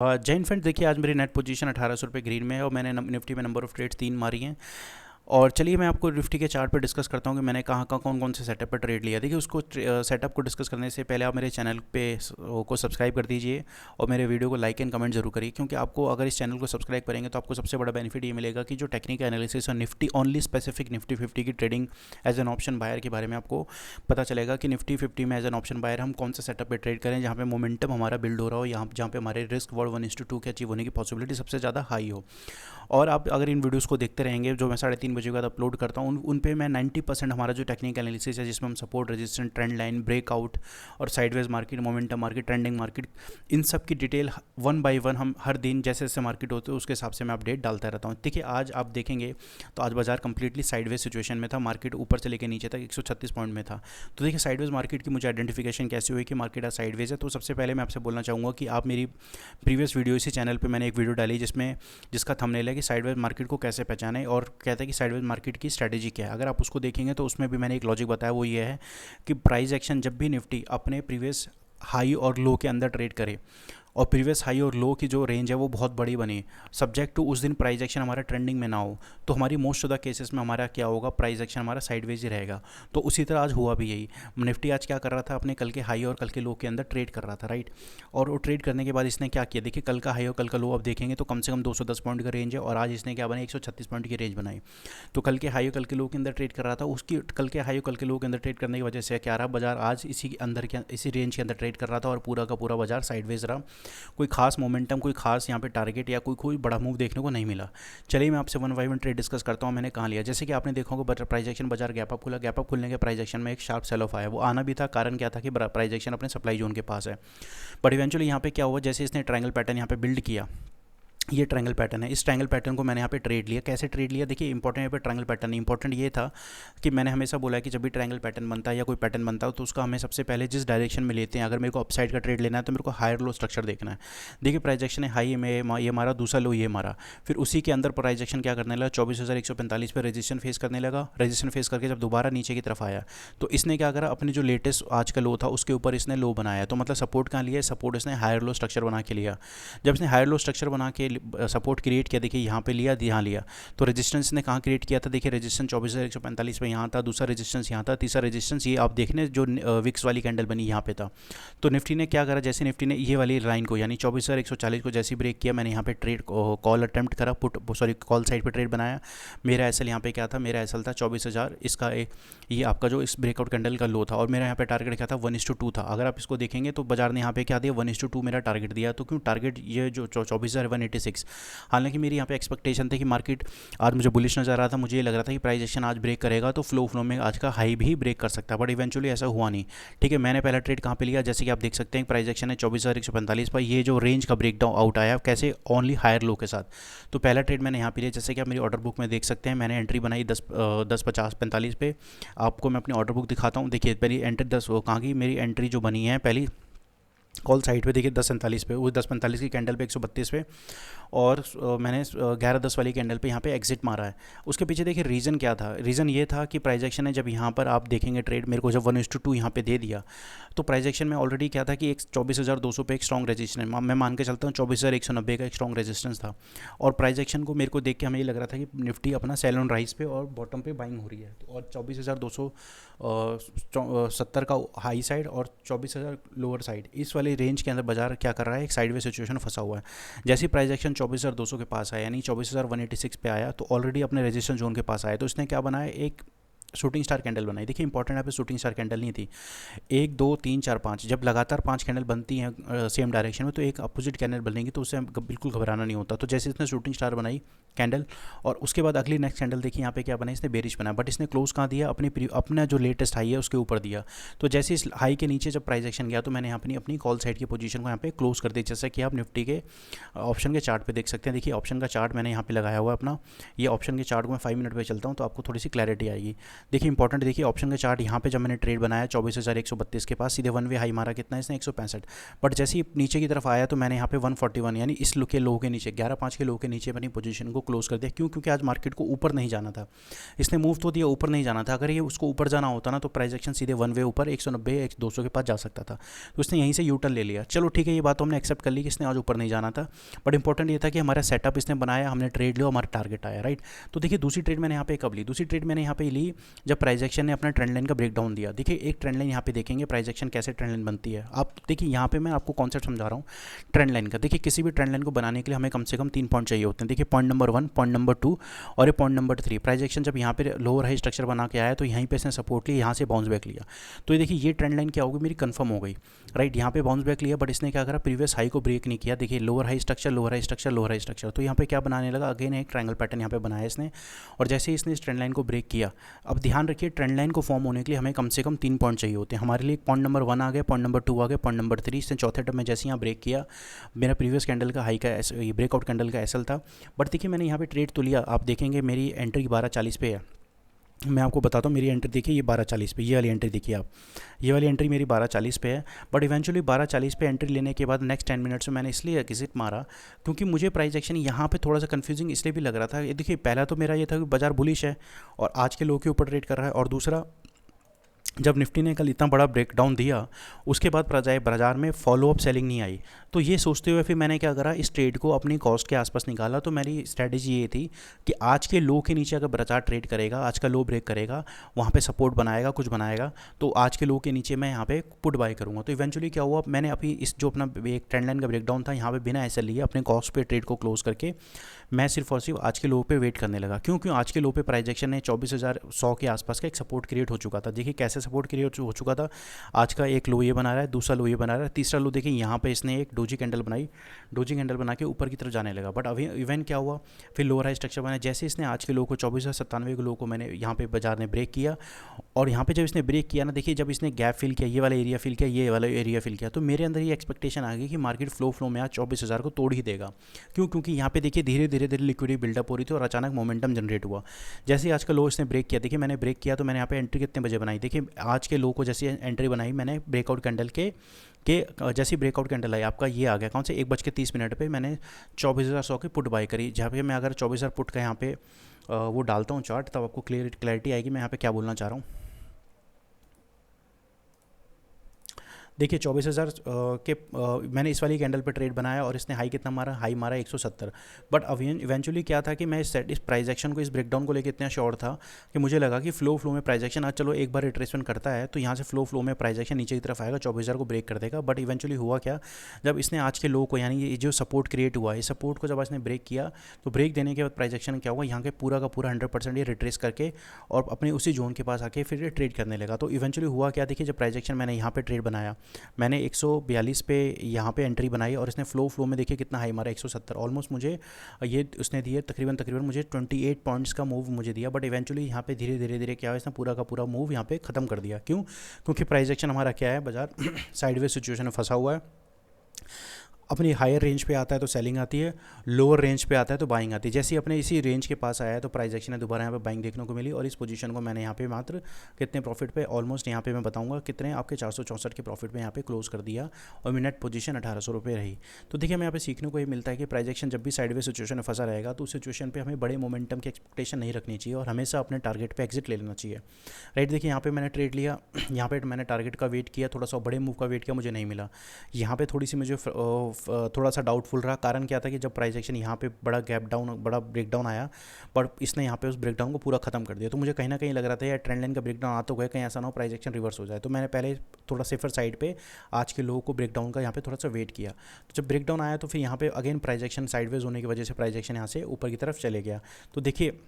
जय हिंद फ्रेंड्स। देखिए आज मेरी नेट पोजीशन 1800 रुपये ग्रीन में है और मैंने निफ्टी में नंबर ऑफ ट्रेड्स 3 मारी हैं। और चलिए मैं आपको निफ्टी के चार्ट पर डिस्कस करता हूँ कि मैंने कहाँ कहाँ कौन कौन से सेटअप पर ट्रेड लिया। देखिए उसको सेटअप को डिस्कस करने से पहले आप मेरे चैनल पे को सब्सक्राइब कर दीजिए और मेरे वीडियो को लाइक एंड कमेंट जरूर करिए, क्योंकि आपको अगर इस चैनल को सब्सक्राइब करेंगे तो आपको सबसे बड़ा बेनिफिट ये मिलेगा कि जो टेक्निकल एनालिसिस और निफ्टी ओनली स्पेसिफिक निफ्टी 50 की trading as an option buyer के बारे में आपको पता चलेगा कि निफ्टी 50 में एज एन ऑप्शन बायर हम कौन सा सेटअप पे ट्रेड करें जहाँ पे मोमेंटम हमारा बिल्ड हो रहा हो, यहाँ जहाँ पे हमारे रिस्क वर्ड 1:2 के अचीव होने की पॉसिबिलिटी सबसे ज़्यादा हाई हो। और आप अगर इन वीडियोस को देखते रहेंगे जो मैं 3:30 बजे के बाद अपलोड करता हूँ, उन पे मैं 90% हमारा जो टेक्निकल एनालिसिस है जिसमें हम support, resistance, trend line, breakout और sideways market, momentum market, trending market, इन सब की डिटेल वन बाय वन हम हर दिन जैसे जैसे मार्केट होते हैं उसके हिसाब से मैं अपडेट डालता रहता हूँ। देखिए आज आप देखेंगे तो आज बाजार कंप्लीटली साइडवेज सिचुएशन में था, मार्केट ऊपर से लेकर नीचे तक 136 पॉइंट में था। तो देखिए साइडवेज मार्केट की मुझे आइडेंटिफिकेशन कैसे हुई कि मार्केट आज साइडवेज है। तो सबसे पहले मैं आपसे बोलना चाहूँगा कि आप मेरी प्रीवियस वीडियो इसी चैनल पर मैंने एक वीडियो डाली जिसका थंबनेल है कि साइडवेज मार्केट को कैसे पहचाने और कहता है कि साइडवेज मार्केट की स्ट्रैटेजी क्या है। अगर आप उसको देखेंगे तो उसमें भी मैंने एक लॉजिक बताया, वो ये है कि प्राइस एक्शन जब भी निफ्टी अपने प्रीवियस हाई और लो के अंदर ट्रेड करे और प्रीवियस हाई और लो की जो रेंज है वो बहुत बड़ी बनी, सब्जेक्ट टू उस दिन प्राइस एक्शन हमारा ट्रेंडिंग में ना हो, तो हमारी मोस्ट ऑफ द केसेस में हमारा क्या होगा, प्राइस एक्शन हमारा साइडवेज ही रहेगा। तो उसी तरह आज हुआ भी यही। निफ्टी आज क्या कर रहा था, अपने कल के हाई और कल के लो के अंदर ट्रेड कर रहा था, राइट। और वो ट्रेड करने के बाद इसने क्या किया, देखिए कल का हाई और कल का लो अब देखेंगे तो कम से कम 210 पॉइंट का रेंज है और आज इसने क्या बनाई, 136 पॉइंट की रेंज बनाई। तो कल के हाई और कल के लो के अंदर ट्रेड कर रहा था, उसकी कल के हाई और कल के लो के अंदर ट्रेड करने की वजह से क्या रहा, बाजार आज इसी अंदर के इसी रेंज के अंदर ट्रेड कर रहा था और पूरा का पूरा बाजार साइडवेज रहा। कोई खास मोमेंटम, कोई खास यहाँ पे टारगेट या कोई बड़ा मूव देखने को नहीं मिला। चलिए मैं आपसे one by one trade discuss करता हूँ मैंने कहाँ लिया। जैसे कि आपने देखा होगा प्राइस एक्शन बाजार गैप अप खुला, गैप अप खुलने के प्राइस एक्शन में एक शार्प सेल ऑफ आया। वो आना भी था, कारण क्या था कि प्राइस एक्शन अपने सप्लाई जोन के पास है। बट इवेंचुअली यहाँ पे क्या हुआ, जैसे इसने ट्रायंगल पैटर्न यहाँ पे बिल्ड किया, ये ट्रायंगल पैटर्न है, इस ट्रायंगल पैटर्न को मैंने यहाँ पे ट्रेड लिया। कैसे ट्रेड लिया, देखिए इंपॉर्टेंट यहाँ पे ट्रायंगल पैटर्न इंपॉर्टेंट ये था कि मैंने हमेशा बोला है कि जब भी ट्रायंगल पैटर्न बनता है या कोई पैटर्न बनता है तो उसका हमें सबसे पहले जिस डायरेक्शन में लेते हैं, अगर मेरे को अपसाइड का ट्रेड लेना है तो मेरे को हायर लो स्ट्रक्चर देखना है। देखिए प्राइजेक्शन है हाई में ये मारा, दूसरा लो ये मारा, फिर उसी के अंदर प्राइजेक्शन क्या करने लगा, 24,145 पर रजिस्टेंस फेस करने लगा। रजिस्टेंस फेस करके जब दोबारा नीचे की तरफ आया तो इसने क्या करा, अपने जो लेटेस्ट आज का लो था उसके ऊपर इसने लो बनाया। तो मतलब सपोर्ट कहाँ लिया, सपोर्ट इसने हायर लो स्ट्रक्चर बना के लिया। जब इसने हायर लो स्ट्रक्चर बना के सपोर्ट क्रिएट किया, देखिए यहाँ पे लिया, यहाँ लिया, तो रेजिस्टेंस ने कहाँ क्रिएट किया था, देखिए रेजिस्टेंस 24,145 पे यहाँ था, दूसरा रेजिस्टेंस यहाँ था, तीसरा रेजिस्टेंस ये आप देखने जो विक्स वाली कैंडल बनी यहाँ पे था। तो निफ्टी ने क्या करा, जैसे निफ्टी ने ये वाली लाइन को यानी 24,140 को जैसे ब्रेक किया, मैंने यहाँ पे ट्रेड कॉल अटेम्प्ट करा, कॉल साइड पे ट्रेड बनाया। मेरा एसएल यहाँ पे क्या था, मेरा एसएल था 24,000, इसका ये आपका जो इस ब्रेकआउट कैंडल का लो था और मेरा यहाँ पे टारगेट क्या था, 1:2 था। अगर आप इसको देखेंगे तो बाजार ने यहाँ पे क्या दिया, 1:2 मेरा टारगेट दिया। तो क्यों टारगेट ये जो 24,186, हालांकि मेरी यहाँ पे एक्सपेक्टेशन थी कि मार्केट आज मुझे बुलिश नज़र आ रहा था, मुझे ये लग रहा था कि प्राइस एक्शन आज ब्रेक करेगा तो फ्लो में आज का हाई भी ब्रेक कर सकता है, बट इवेंचुअली ऐसा हुआ नहीं। ठीक है, मैंने पहला ट्रेड कहाँ पे लिया, जैसे कि आप देख सकते हैं प्राइस एक्शन है 24,145 पर, ये जो रेंज का ब्रेक डाउन आउट आया कैसे, ओनली हायर लो के साथ। तो पहला ट्रेड मैंने यहाँ पे लिया, जैसे कि आप मेरी ऑर्डर बुक में देख सकते हैं, मैंने एंट्री बनाई 10:50-45 पे। आपको मैं अपनी ऑर्डर बुक दिखाता हूँ। देखिए मेरी एंट्री 10 कहाँ की, मेरी एंट्री जो बनी है पहली कॉल साइड पे, देखिए 10:47 पे, वो 10:45 की कैंडल पे 132 पे, और मैंने 11:10 वाली कैंडल पे यहाँ पे एग्जिट मारा है। उसके पीछे देखिए रीज़न क्या था, रीज़न ये था कि प्राइस एक्शन है जब यहाँ पर आप देखेंगे ट्रेड मेरे को जब 1:2 यहाँ पे दे दिया तो प्राइस एक्शन में ऑलरेडी क्या था कि एक 24,200 पे एक स्ट्रॉन्ग रेजिस्टेंस, मैं मान के चलता हूँ 24,190 का एक स्ट्रॉन्ग रेजिस्टेंस था। और प्राइस एक्शन को मेरे को देख के हमें ये लग रहा था कि निफ्टी अपना सेल ऑन राइज पे और बॉटम पे बाइंग हो रही है। तो और 24,270 का हाई साइड और 24,000 लोअर साइड, इस वाले रेंज के अंदर बाजार क्या कर रहा है, एक साइडवे सिचुएशन फंसा हुआ है। जैसे ही प्राइस एक्शन 24,200 के पास आया यानी 24,186 पे आया तो ऑलरेडी अपने रेजिस्टेंस जोन के पास आया, तो इसने क्या बनाया, एक शूटिंग स्टार कैंडल बनाई। देखिए इंपॉर्टेंट यहाँ पे शूटिंग स्टार कैंडल नहीं थी, 1 2 3 4 5, जब लगातार 5 कैंडल बनती हैं सेम डायरेक्शन में तो एक अपोजिट कैंडल बनेगी, तो उससे बिल्कुल घबराना नहीं होता। तो जैसे इसने शूटिंग स्टार बनाई कैंडल और उसके बाद अगली नेक्स्ट कैंडल देखिए यहाँ पे क्या बना, इसने बेरिश बनाया, बट इसने क्लोज कहाँ दिया, अपना जो लेटेस्ट हाई है उसके ऊपर दिया। तो जैसे इस हाई के नीचे जब प्राइस एक्शन गया तो मैंने यहाँ अपनी कॉल साइड की पोजीशन को यहाँ पे क्लोज कर दी, जैसा कि आप निफ्टी के ऑप्शन के चार्ट पे देख सकते हैं। देखिए ऑप्शन का चार्ट मैंने यहाँ पे लगाया हुआ है अपना, ये ऑप्शन के चार्ट को मैं 5 मिनट पे चलता हूँ तो आपको थोड़ी सी क्लैरिटी आएगी। देखिए इंपॉर्टेंट, देखिए ऑप्शन का चार्ट यहाँ पे जब मैंने ट्रेड बनाया 24,132 के पास, सीधे वन वे हाई मारा कितना इसने 165, बट जैसे ही नीचे की तरफ आया तो मैंने यहाँ पे 141 यानी इस लो के लो के नीचे 11,5 के लो के नीचे अपनी पोजीशन को क्लोज कर दिया। क्यों? क्योंकि आज मार्केट को ऊपर नहीं जाना था, इसने मूव तो दिया, ऊपर नहीं जाना था। अगर ये उसको ऊपर जाना होता ना तो प्राइस एक्शन सीधे वन वे ऊपर 190 200 के पास जा सकता था, तो इसने यहीं से यूटर्न ले लिया। चलो ठीक है, ये बात तो हमने एक्सेप्ट कर ली कि इसने आज ऊपर नहीं जाना था, बट इंपॉर्टेंट ये था कि हमारा सेटअप इसने बनाया, हमने ट्रेड लिया, हमारा टारगेट आया, राइट। तो देखिए दूसरी ट्रेड मैंने यहाँ पे कब ली, दूसरी ट्रेड मैंने यहाँ पे ली जब प्राइस एक्शन ने अपना ट्रेंड लाइन का ब्रेकडाउन दिया। देखिए एक ट्रेंड लाइन यहाँ पे देखेंगे प्राइस एक्शन कैसे ट्रेंड लाइन बनती है। आप देखिए यहाँ पे मैं आपको कॉन्सेप्ट समझा रहा हूँ ट्रेंड लाइन का। देखिए किसी भी ट्रेंड लाइन को बनाने के लिए हमें कम से कम 3 पॉइंट चाहिए होते हैं। देखिए पॉइंट नंबर 1, पॉइंट नंबर 2 और ये पॉइंट नंबर 3। प्राइस एक्शन जब यहाँ पे लोअर हाई स्ट्रक्चर बना के आया तो यहीं पे इसने सपोर्ट लिया, यहाँ से बाउंस बैक लिया। तो ये देखिए ये ट्रेंड लाइन क्या होगी, मेरी कंफर्म हो गई, राइट। यहाँ पे बाउंस बैक लिया, बट इसने क्या करा, प्रीवियस हाई को ब्रेक नहीं किया। देखिए lower high structure, lower high structure, lower high structure, तो यहाँ पे क्या बनाने लगा, अगेन एक ट्रायंगल पैटर्न यहाँ पे बनाया इसने। और जैसे ही इसने इस ट्रेंड लाइन को ब्रेक किया, अब ध्यान रखिए ट्रेंड लाइन को फॉर्म होने के लिए हमें कम से कम 3 पॉइंट चाहिए होते हैं। हमारे लिए पॉइंट नंबर 1 आ गया, पॉइंट नंबर 2 आ गया, पॉइंट नंबर 3। इसने चौथे टर्म में जैसे यहाँ ब्रेक किया, मेरा प्रीवियस कैंडल का हाई का ब्रेकआउट कैंडल का एसएल था, बट देखिए मैंने यहाँ पे ट्रेड तो लिया। आप देखेंगे मेरी एंट्री 12:40 पे है। मैं आपको बताता हूँ मेरी एंट्री देखिए ये 12:40 पे, ये वाली एंट्री देखिए आप, ये वाली एंट्री मेरी 12:40 पे है। बट इवेंचुअली 12:40 पे एंट्री लेने के बाद नेक्स्ट 10 मिनट्स में मैंने इसलिए एग्जिट मारा क्योंकि मुझे प्राइस एक्शन यहाँ पे थोड़ा सा कंफ्यूजिंग इसलिए भी लग रहा था। ये देखिए पहला तो मेरा ये था कि बाजार बुलिश है और आज के लो के ऊपर ट्रेड कर रहा है, और दूसरा जब निफ्टी ने कल इतना बड़ा ब्रेकडाउन दिया उसके बाद बाजार में फॉलो अप सेलिंग नहीं आई। तो ये सोचते हुए फिर मैंने क्या करा, इस ट्रेड को अपनी कॉस्ट के आसपास निकाला। तो मेरी स्ट्रैटेजी ये थी कि आज के लो के नीचे अगर बाजार ट्रेड करेगा, आज का लो ब्रेक करेगा, वहाँ पे सपोर्ट बनाएगा, कुछ बनाएगा, तो आज के लो के नीचे मैं यहाँ पे पुट बाय करूँगा। तो इवेंचुअली क्या हुआ, मैंने अभी इस जो अपना एक ट्रेंड लाइन का ब्रेकडाउन था यहाँ पे बिना ऐसे लिए अपने कॉस्ट पे ट्रेड को क्लोज करके मैं सिर्फ और सिर्फ आज के लो पे वेट करने लगा। क्यों? आज के लो पे प्राइस एक्शन ने 24,100 के आसपास का एक सपोर्ट क्रिएट हो चुका था। देखिए कैसे सपोर्ट क्रिएट हो चुका था, आज का एक लो ये बना रहा है, दूसरा लो ये बना रहा है, तीसरा लो देखिए यहाँ पे इसने एक डोजी कैंडल बनाई, डोजी कैंडल बना के ऊपर की तरफ जाने लगा। बट अभी इवेंट क्या हुआ, फिर लोअर हाई स्ट्रक्चर बना। जैसे इसने आज के लो को 24,097 के लो को मैंने यहाँ पे बाजार ने ब्रेक किया, और यहाँ पे जब इसने ब्रेक किया ना, देखिए जब इसने गैप फिल किया, ये वाला एरिया फिल किया, ये वाला एरिया फिल किया, तो मेरे अंदर ये एक्सपेक्टेशन आ गई कि मार्केट फ्लो में आज 24,000 को तोड़ ही देगा। क्योंकि यहाँ पे देखिए धीरे धीरे लिक्विडिटी बिल्डअप हो रही थी और अचानक मोमेंटम जनरेट हुआ। जैसे आज का लो इसने ब्रेक किया, देखिए मैंने ब्रेक किया तो मैंने यहाँ पे एंट्री कितने बजे बनाई, देखिए आज के लो को जैसे एंट्री बनाई मैंने ब्रेकआउट कैंडल के जैसे ब्रेकआउट कैंडल आई, आपका ये आ गया कौन से 1:30 पे मैंने 24,100 की पुट बाई करी। जहाँ पे मैं अगर 24,000 पुट का यहाँ पे वो डालता हूँ चार्ट, तब आपको क्लैरिटी आएगी मैं यहाँ पे क्या बोलना चाह रहा हूँ। देखिए 24,000 के मैंने इस वाली कैंडल पे ट्रेड बनाया और इसने हाई कितना मारा, हाई मारा 170। बट अब इवेंचुअली क्या था कि मैं इस प्राइस एक्शन को, इस ब्रेकडाउन को लेकर इतना श्योर था कि मुझे लगा कि फ्लो में प्राइस एक्शन आज चलो एक बार रिट्रेसमेंट करता है तो यहाँ से फ्लो में प्राइस एक्शन नीचे की तरफ आएगा, 24,000 को ब्रेक कर देगा। बट इवेंचुअली हुआ क्या, जब इसने आज के लो को यानी ये जो सपोर्ट क्रिएट हुआ है, इस सपोर्ट को जब इसने ब्रेक किया तो ब्रेक देने के बाद प्राइस एक्शन क्या हुआ, यहाँ के पूरा का पूरा 100% ये रिट्रेस करके और अपने उसी जोन के पास आके फिर ये ट्रेड करने लगा। तो इवेंचुअली हुआ क्या, देखिए जब प्राइस एक्शन मैंने यहाँ पे ट्रेड बनाया, मैंने 142 पे यहाँ पे एंट्री बनाई और इसने फ्लो में देखिए कितना हाई मारा 170। ऑलमोस्ट मुझे ये उसने दिए तकरीबन मुझे 28 पॉइंट्स का मूव मुझे दिया। बट इवेंचुअली यहाँ पे धीरे धीरे क्या है, इसने पूरा का पूरा मूव यहाँ पे ख़त्म कर दिया। क्यों? क्योंकि प्राइस एक्शन हमारा क्या है, बाजार साइडवेज सिचुएशन में फंसा हुआ है। अपनी हायर रेंज पे आता है तो सेलिंग आती है, लोअर रेंज पे आता है तो बाइंग आती है। जैसे ही अपने इसी रेंज के पास आया है तो प्राइस एक्शन है दोबारा यहाँ पे बाइंग देखने को मिली और इस पोजीशन को मैंने यहाँ पे मात्र कितने प्रॉफिट पे, ऑलमोस्ट यहाँ पे मैं बताऊंगा कितने आपके 464 के प्रॉफिट पे यहाँ पे क्लोज कर दिया और मेरी नेट पोजीशन 1800 रुपये रही। तो देखिए हमें यहाँ पे सीखने को ये मिलता है कि प्राइस एक्शन जब भी साइडवेज सिचुएशन में फंसा रहेगा तो उस सिचुएशन पर हमें बड़े मोमेंटम की एक्सपेक्टेशन नहीं रखनी चाहिए और हमेशा अपने टारगेट पर एग्जिट ले लेना चाहिए, राइट। देखिए यहाँ पर मैंने ट्रेड लिया, यहाँ पर मैंने टारगेट का वेट किया, थोड़ा सा बड़े मूव का वेट किया, मुझे नहीं मिला। यहाँ पर थोड़ी सी मुझे थोड़ा सा डाउटफुल रहा। कारण क्या था कि जब प्राइस एक्शन यहाँ पे बड़ा बड़ा ब्रेकडाउन आया, बट इसने यहाँ पे उस ब्रेकडाउन को पूरा खत्म कर दिया। तो मुझे कहीं ना कहीं लग रहा था यार ट्रेंड लाइन का ब्रेकडाउन आ तो गया, कहीं ऐसा ना हो प्राइस एक्शन रिवर्स हो जाए। तो मैंने पहले थोड़ा सेफर साइड पे आज के लो को ब्रेकडाउन का यहाँ पे थोड़ा सा वेट किया। तो जब ब्रेकडाउन आया तो फिर यहाँ पे अगेन प्राइस एक्शन साइडवेज होने की वजह से प्राइस एक्शन यहाँ से ऊपर की तरफ चले गया। तो देखिए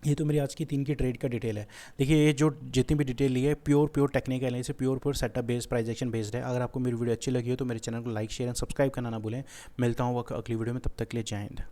ये तो मेरी आज की 3 की ट्रेड का डिटेल है। देखिए ये जो जितनी भी डिटेल ली है प्योर टेक्निकल है, इसे pure setup based price action based है। अगर आपको मेरी वीडियो अच्छी लगी हो तो मेरे चैनल को लाइक शेयर एंड सब्सक्राइब करना ना भूलें। मिलता हूँ अगली वीडियो में, तब तक के लिए जय हिंद।